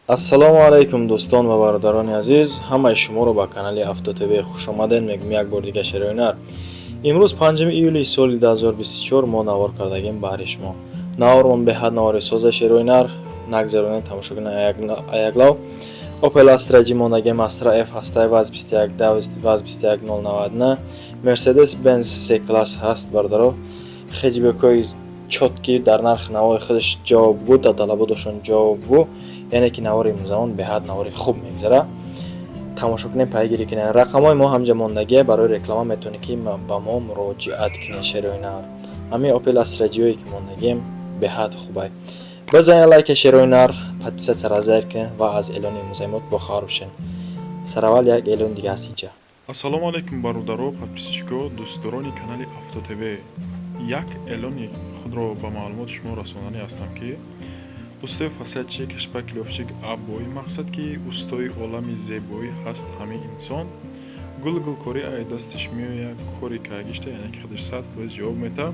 ассалому алайкум дӯстон ва бародарони азиз, ҳамаи шуморо ба канали Автотв хушомадед мегӯям як бор дига шароинар. имрӯз 5 июли соли 2024 мо навор кардагем баҳри шумо. навормон беҳад навори соза шароинар, нагзаронед тамошо кунед аяклав. Opel Astra G монагем Astra F ҳастай ваз 21090, Mercedes Benz C-класс ҳаст бародаро. хеҷбекои чотки дар нархи навори худаш ҷавобгӯ, дар талаботашон ҷавобгӯ, яъне ки навори имрӯзамон беҳад навори хуб мегзара. тамошо кунем, пайгирӣ кунем. рақамҳои мо ҳамҷа мондагия, барои реклама метавонед ки ба мо муроҷиат кунед шароинар. ҳамин Opel Astra G-ое ки мондагем беҳад хубай. бизанед лайка шароинар, подписатсия разайр кунед ва аз эълони имрӯзаи мо бохабар бошед. сараввал як эълон дига ҳаст инҷа. ассалому алайкум бародаро, подписчико, дӯстдорони канали Автотв. як эълони худро ба маълумоти шумо расонданӣ ҳастам ки устои фасилчик шпаклёвчик аббои мақсад ки устои олами зебоӣ ҳаст ҳамин инсон. гулкори ай дастиш меояд, кори кайгишта, яъне ки худаш 100% ҷавоб мета.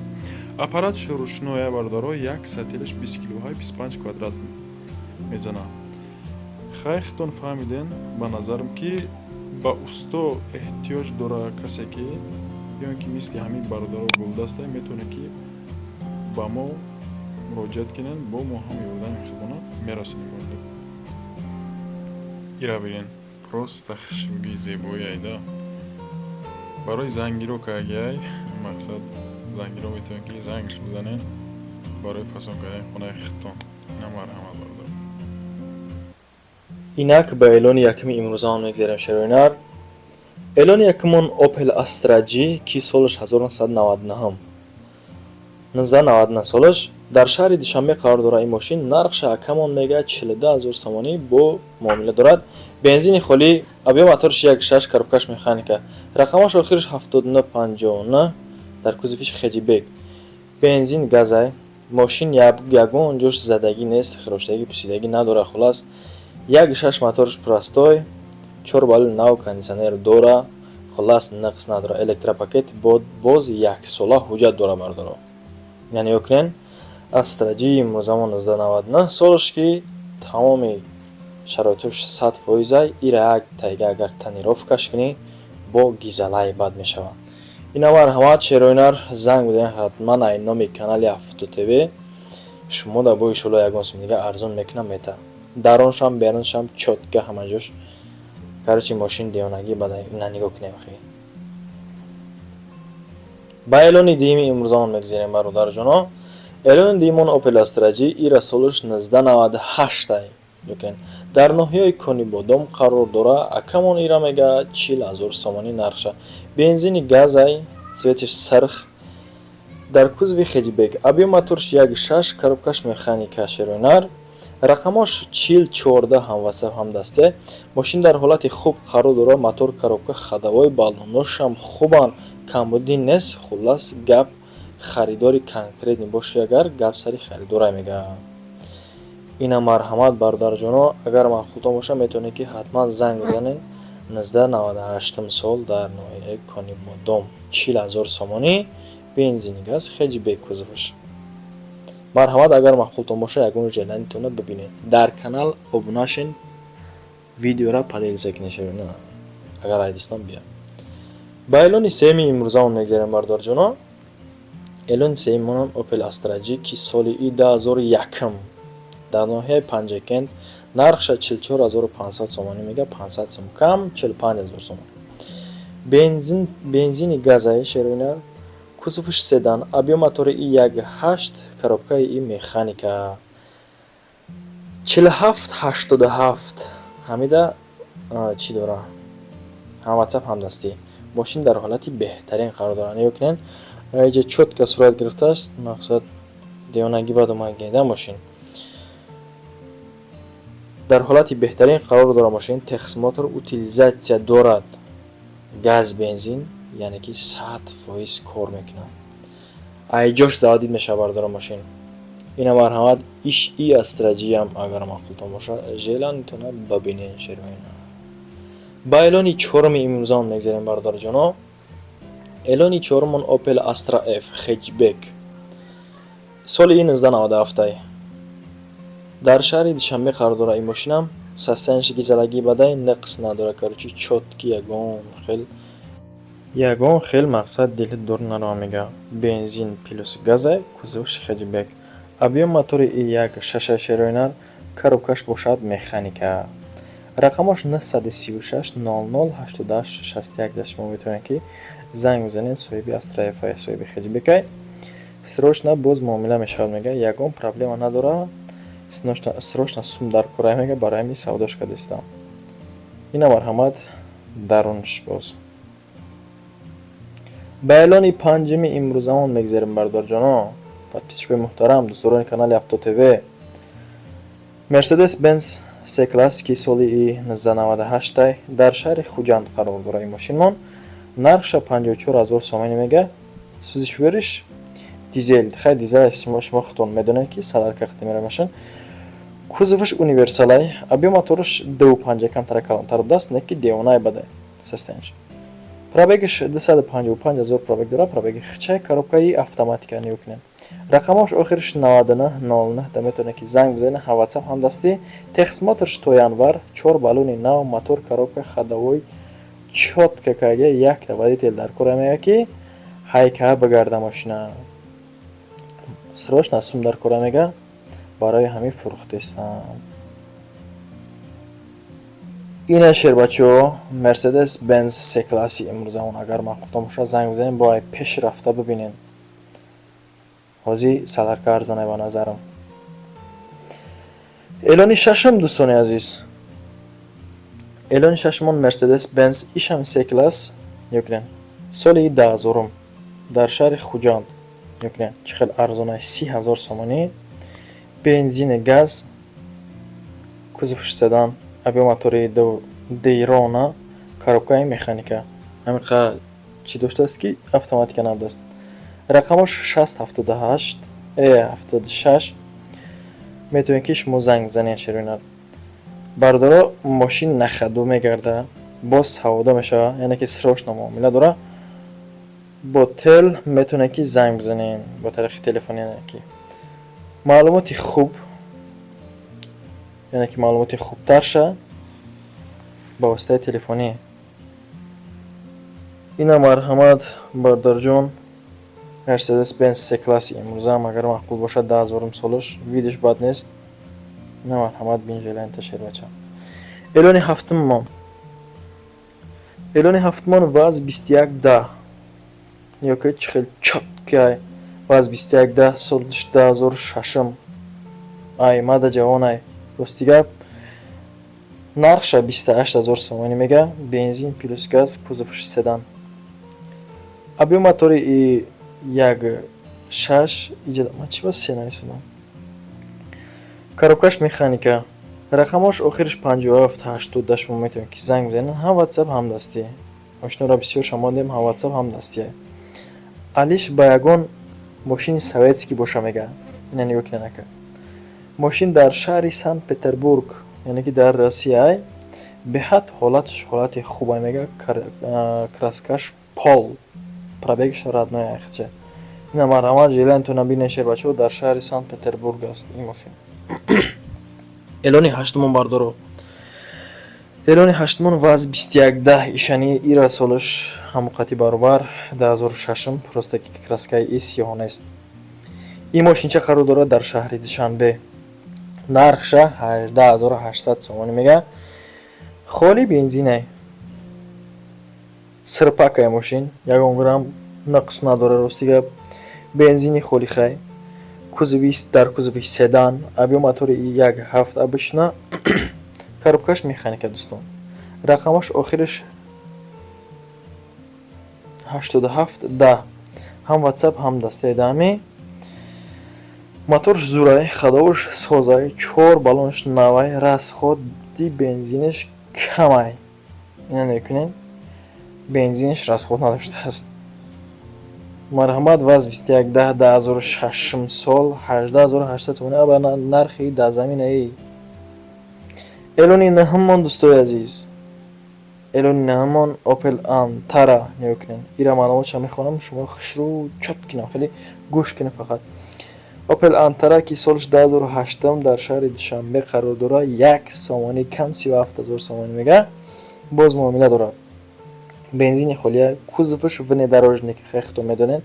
аппаратиш ручное бародаро, як сателаш 20 килоҳай 25 квадрат мезана. хайхтон фаҳмиден ба назарам ки ба усто эҳтиёҷ дора касе ки ё ки мисли ҳамин бародаро гулдаста метавонад ки ба мо муроҷиат кунанд, бо мо ҳам ёрдами худона мерасонем. ира бинен, просто хушбуги зебои айда. барои зангиро кагиай мақсад зангиро метавонед ки зангш бизанед барои фасон кардани хонаи хитон. ина марҳамат бародаро. инак ба эълони якми имрӯзамон мегзарем шароинар. эълони якмон Opel Astra G ки солаш 1999 солаш дар шаҳри Душанбе қарор дорад. ин мошин нархша акамон мега 42000 сомонӣ бо муомила дорад. бензини холӣ, авиомоториш 1.6 коробкаш механика. рақамаш охириш 7959 дар кузовиш хеҷибек. бензин газай. мошин ягон ҷош задагӣ нест, хироштагӣ пусидагӣ надора. хулас 1.6 моториш простой, 4 балли нав кондитсионер дора. хулас нақс надора. электропакет боз 1 сола ҳуҷҷат дора бардаро. яъне ёкунен Astra G имрӯзамон 1999 солаш ки тамоми шароитош 100% ира як тайга агар тонировкаш кунӣ бо гизалай бад мешавад. ина марҳамат шароинар, занг биден ҳатман ай номи канали Автотв. шумо да бо иншоалло ягон сум дига арзон мекунам мета. дароншам беруншам чотка ҳама ҷош. карочи мошин диёнагӣ бада ина нигоҳ кунем хи. ба эълони дуюми имрӯзамон мегзарем бародарҷоно. эълони дуюмон Opel Astra G ира солаш 1998 ай. дар ноҳияи Кони Бодом қарор дора. акамон ира мега 40000 сомонӣ нархша. бензини газай, цветиш сарх, дар кузови хеҷбек. авиомоториш 1.6 коробкаш механика шароинар. рақамош 4014 ҳамвасаф ҳамдасте. мошин дар ҳолати хуб қарор дора. мотор, коробка, ходовой, балоношам хубан, камбудӣ нест. хулас гап харидори конкретни бошӣ, агар гап сари харидора мега. ина марҳамат бародарҷоно, агар махултон боша метавонед ки ҳатман занг бизанед. 1998 сол дар ноҳияи Кони Бодом 40000 сомонӣ, бензини газ, хеҷбек кузоваш. марҳамат, агар махултон боша ягон ҷайланитона бибинед. дар канал обуна шин, видеора поделиса кунед шароинар, агар айдистон бия. ба эълони сеюми имрӯзамон мегзарем бародарҷоно. эълони сеюмон Opel Astra G ки соли 2001 дар ноҳияи Панҷакент, нархша 44500 сомонӣ мега, 500 сом кам, 45000 сомон. бензини газай шароинар. кузовиш седан, авиомотори И1.8, коробкаи И механика. 4787 ҳамида чӣ дора? ҳамватсаф ҳамдастӣ. мошин дар ҳолати беҳтарин қарор дорад. ёкунен иҷа чотка сурат гирифтааст, мақсад диёнагӣ бад омагида мошин. дар ҳолати беҳтарин қарор дорад мошин. тахсимотор утилизатсия дорад. газ, бензин, яъне ки 100% кор мекунад. айҷош заводид мешавад бародаро мошин. ина марҳамат, иш И Astra G ам агар махултон боша желанитона бабинен шароина. ба эълони чорми имрӯзамон мегзарем бародарҷоно. эълони чорумон Opel Astra F хеҷбек. соли 1997 дар шаҳри Душанбе қарор дорад. ин мошинам состоянияши залаги бадай нақс надора. Короче, чётки ягон хел мақсад дили дур наро мега. Бензин плюс газай, кузовш хаҷибек. Объем мотори и як 6.6 коробкаш бошад механика. Рақамош 936 00 88 61 даст. Шумо метавонед ки занг бизанед соҳиби Астраефа, соҳиби хаҷибекай. Срочно боз муомила мешавад мега. Ягон проблема надора. Срочно сум дар кора мега, барои ми савдош кардистам. Ина марҳамат дарунш боз. ба эълони панҷими имрӯзамон мегзарем бардорҷоно. подписчикои муҳтарам, дӯстдорони канали Авто ТВ. Mercedes-Benz C-Class ки соли 1998 дар шаҳри Хуҷанд қарор дорад. Ин мошинмон нархша 54000 сомонӣ мега. Сӯзи шӯфериш дизел. Хай дизел шумо худтон медонед ки саларка хатимира машин. Кузоваш универсалай. Объем моториш 2.5 кам калонтар будааст, не ки девонай бадай состоянияш. Пробегиш 255000 пробег дорад. Пробеги хичай, коробкаи автоматика неукнем. Рақамош охириш 9909 да метавонед ки занг бизанед. WhatsApp ҳам дастӣ. Техс моторш то январ 4 балони нав, мотор, коробка, ходовой чётка кага якта водител дар кора мега ки ҳайка бигарда машина. Срочно сум дар кора мега, барои ҳамин фурӯхтестам. Ина шер бачаҳо, Mercedes-Benz C-Class имрӯзамон агар мақбултон бошад занг бизанед, бояд пеш рафта бибинед. ҳозир саларка арзонай ба назарам. эълони шашам дӯстони азиз. эълони шашамон Mercedes-Benz ишам C-Class ёкнен. Соли 2000 дар шаҳри Хуҷанд ёкнен. Чӣ хел арзонай 30000 сомонӣ. Бензини газ. Кузовш седан. Объем мотори Дейрона. Коробкаи механика. Ҳамиқа чӣ доштааст ки автоматика набудааст. Рақамош 678 76 метавонед ки шумо занг бизанед шервинар. Бардоро мошин нахаду мегарда, боз ҳаводо мешава, яъне ки срочно муомила дора. Бо тел метавонед ки занг бизанед бо тариқи телефони, яъне ки маълумоти хуб, яъне ки маълумоти хубтарша ба воситаи телефонӣ. ина марҳамат бардорҷон. Mercedes-Benz C-Class имрӯзам агар мақбул бошад 10000 солаш, видиш бад нест. Ина марҳамат бинҷелайн ташербача. Эълони ҳафтумон. Эълони ҳафтумон ваз 2110. ёки чӣ хел чоткай. ваз 2110 солиш 2006. ай мада ҷавонай. рости гап нархша 28000 сомонӣ мега. Бензин плюс газ, кузовш седан. Объем мотори и 1.6 иҷода чӣ ба се нависудам. Коробкаш механика. Рақамош охириш 5780 да. Шумо метавонед ки занг бизанед. ҳам WhatsApp ҳам дастӣ. мошинро бисёр шамодем, ҳам WhatsApp ҳам дастӣ. алиш ба ягон мошини советский боша мега. яъне ёкненака. мошин дар шаҳри Санкт-Петербург, яъне ки дар Россия, беҳад ҳолаташ ҳолати хубай мега. краскаш пол. Пробегиш родной ахча. Ина марҳамат ҷелантона бинед шер бачаҳо, дар шаҳри Санкт-Петербург аст ин мошин. эълони ҳаштумон бардоро. эълони ҳаштумон ваз 2110 ишани ира солаш ҳамоқати баробар 2006 простаки краскаи сиёҳ нест. ин мошинча қарор дорад дар шаҳри Душанбе. нархша 18800 сомонӣ мега. холи бензинай. сирпакай мошин, ягон грамм нақс надора рости гап. Бензини холи хай. Кузови дар кузови седан, объем мотори 1.7 обычно. Коробкаш механика дӯстон. Рақамаш охириш 87 да. ҳам WhatsApp ҳам дастаи дами. Моторш зурай, ходовош созай, 4 балонш навай, расходи бензиниш камай. Ина мекунем. Бензинш расход надоштааст. марҳамат ваз 2110 2006 сол 18800 сомонӣ аба нархи дар заминаи. эълони наҳамон дӯстои азиз. эълони наҳамон Opel Antara неукнен. ира маълумотша мехонам, шумо хушрӯ чот кинам, хеле гӯш кинем фақат. Opel Antara ки соли 2008 дар шаҳри Душанбе қарор дорад, 1 сомонӣ кам 37000 сомонӣ мега, боз муомила дорад. Бензини холия, кузовиш внедорожник, хто медонед.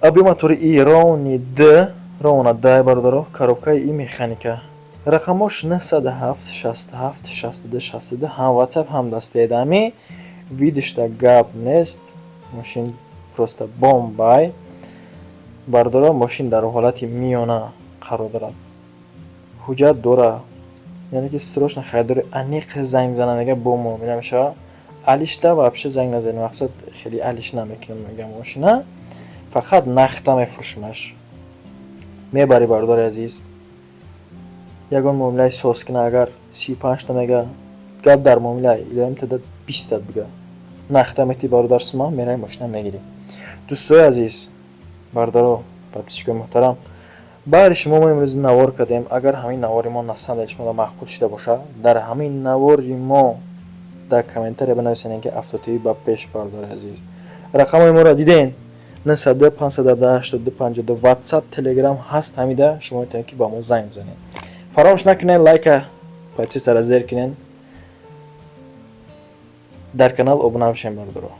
Аби мотори и Ровни Д, Ровна Д бародаро, коробкаи и механика. Рақамош 907 67 62 62, ҳам WhatsApp, ҳам дастедами. Видишта гап нест. Машин просто бомбай. Бародаро, машин дар ҳолати миёна қарор дорад. Ҳуҷҷат дора. Яъне ки срочно хайдори аниқ занг зана мега бо муомила мешава. Алишта вообще занг назанем, мақсад хеле алиш намекунем мега машина. Фақат нахта мефурӯшимаш. Мебари бародари азиз. Ягон муомилаи соскина агар 35 та мега, гап дар муомила илоим тада 20 та бига. Нахта мети бародар сума мерай машина мегири. Дӯстои азиз, бародаро, подписчикои муҳтарам, баъри шумо мо имрӯз навор кардем. Агар ҳамин навори мо насамдаи шумо мақбул шуда боша, дар ҳамин навори мо дар комментария бинависед ки автотиви ба пеш. Бародари азиз, рақамои моро диден? 902 517 82 52 WhatsApp, Telegram ҳаст. Ҳамида шумо метавонед ки ба мо занг бизанед. фаромӯш накунед лайка, подписиятсияро зер кунед, дар канал обуна бишед бародаро.